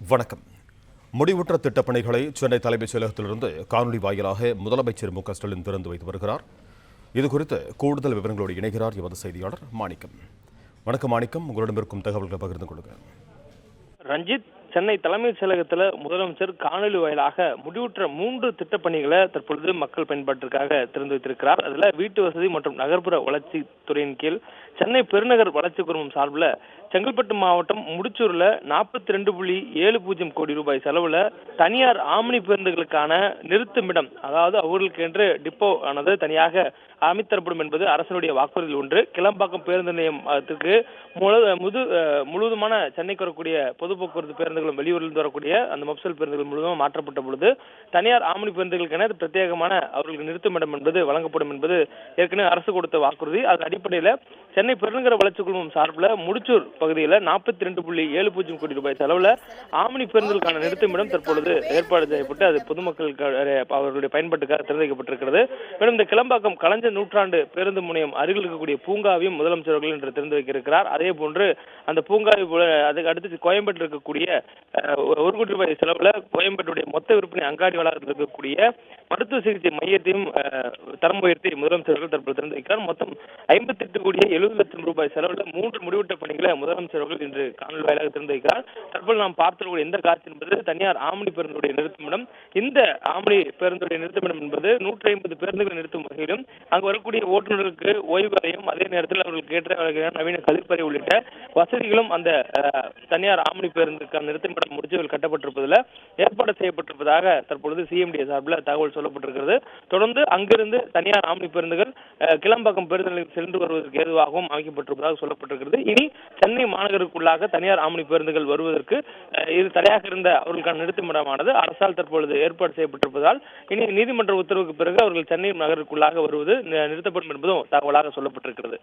வணக்கம். முடிவுற்ற திட்டப்பணிகளை சென்னை தலைமைச் செயலகத்திலிருந்து காணொலி வாயிலாக முதலமைச்சர் மு.க.ஸ்டாலின் திறந்து வைத்து வருகிறார். இதுகுறித்து கூடுதல் விவரங்களோடு இணைகிறார் எமது செய்தியாளர் மாணிக்கம். வணக்கம் மாணிக்கம், உங்களிடம் இருக்கும் தகவல்களை பகிர்ந்து கொள்ளுங்கள். ரஞ்சித், சென்னை தலைமைச் செயலகத்தில் முதலமைச்சர் காணொலி வாயிலாக முடிவுற்ற 3 திட்டப்பணிகளை தற்பொழுது மக்கள் பயன்பாட்டிற்காக திறந்து வைத்திருக்கிறார். அதுல வீட்டு வசதி மற்றும் நகர்ப்புற வளர்ச்சி துறையின் கீழ் சென்னை பெருநகர் வளர்ச்சி குழுமம் சார்பில் செங்கல்பட்டு மாவட்டம் முடிச்சூர்ல 42.70 கோடி ரூபாய் செலவுல தனியார் ஆம்னி பேருந்துகளுக்கான நிறுத்துமிடம், அதாவது அவர்களுக்கு என்று டிப்போ ஆனது தனியாக அமைத்தரப்படும் என்பது அரசனுடைய வாக்குறுதியில் ஒன்று. கிளம்பாக்கம் பேருந்து நிலையத்துக்கு முழுவதுமான சென்னைக்கு வரக்கூடிய பொது போக்குவரத்து பேருந்துகளும் வெளியூரிலிருந்து வரக்கூடிய அந்த மப்சல் பேருந்துகள் முழுவதும் மாற்றப்பட்ட பொழுது தனியார் ஆம்னி பேருந்துகளுக்கென பிரத்யேகமான அவர்களுக்கு நிறுத்துமிடம் என்பது வழங்கப்படும் என்பது ஏற்கனவே அரசு கொடுத்த வாக்குறுதி. அதன் அடிப்படையில் சென்னை பெருநகர வளர்ச்சி குழுமம் சார்பில் முடிச்சூர் பகுதியில் 42.70 கோடி ரூபாய் செலவுல ஆம்னி பேருந்துகளுக்கான நிறுத்துமிடம் தற்பொழுது ஏற்பாடு செய்யப்பட்டு அது பொதுமக்களுக்கு அவர்களுடைய பயன்பாட்டுக்காக திறந்து வைக்கப்பட்டிருக்கிறது. மேலும் இந்த கிளம்பாக்கம் கலைஞர் நூற்றாண்டு பேருந்து முனையம் அருகில் இருக்கக்கூடிய பூங்காவையும் முதலமைச்சர் அவர்கள் இன்று திறந்து வைக்க இருக்கிறார். அதே போன்று அந்த பூங்காவை அதுக்கு அடுத்து கோயம்பேட்டில் இருக்கக்கூடிய 1 கோடி ரூபாய் செலவுல கோயம்பேட்டுடைய மொத்த விற்பனை அங்காடி வளாகத்தில் இருக்கக்கூடிய மருத்துவ சிகிச்சை மையத்தையும் தரம் உயர்த்தி முதலமைச்சர் அவர்கள் தற்போது திறந்து வைக்கிறார். மொத்தம் 58.70 கோடி செலவுல 3 முடிவுற்ற பணிகளை முதலமைச்சர் அவர்கள் இன்று காணொலி வாயிலாக திறந்து வைக்கிறார். தற்போது நாம் பார்த்திருக்கூடிய இந்த காட்சி என்பது தனியார் ஆம்னி பேருந்துடைய நிறுத்துமிடம். இந்த ஆம்னி பேருந்துடைய நிறுத்துமிடம் என்பது 150 பேருந்துகளை நிறுத்தும் வகையிலும் அங்கு வரக்கூடிய ஓட்டுநர்களுக்கு ஓய்வு அறையும் அதே நேரத்தில் அவர்களுக்கு ஏற்ற வகையான நவீன கழிப்பறை உள்ளிட்ட வசதிகளும் அந்த தனியார் ஆம்னி பேருந்துக்கான நிறுத்துமிடம் முடிச்சுகள் கட்டப்பட்டிருப்பதில் ஏற்பாடு செய்யப்பட்டிருப்பதாக தற்பொழுது சிஎம்டி சார்பில் தகவல் சொல்லப்பட்டிருக்கிறது. தொடர்ந்து அங்கிருந்து தனியார் ஆம்னி பேருந்துகள் கிளம்பாக்கம் பேருந்து நிலையம் சென்று வருவதற்கு ஏதுவாகவும் அமைக்கப்பட்டிருப்பதாக சொல்லப்பட்டிருக்கிறது. இனி சென்னை மாநகருக்குள்ளாக தனியார் ஆம்னி பேருந்துகள் வருவதற்கு இது தடையாக இருந்த அவர்களுக்கான நிறுத்துமிடமானது அரசால் தற்பொழுது ஏற்பாடு செய்யப்பட்டிருப்பதால் இனி நீதிமன்ற உத்தரவுக்கு பிறகு அவர்கள் சென்னை நகருக்குள்ளாக வருவது நிறுத்தப்படும் என்பதும் தகவலாக சொல்லப்பட்டிருக்கிறது.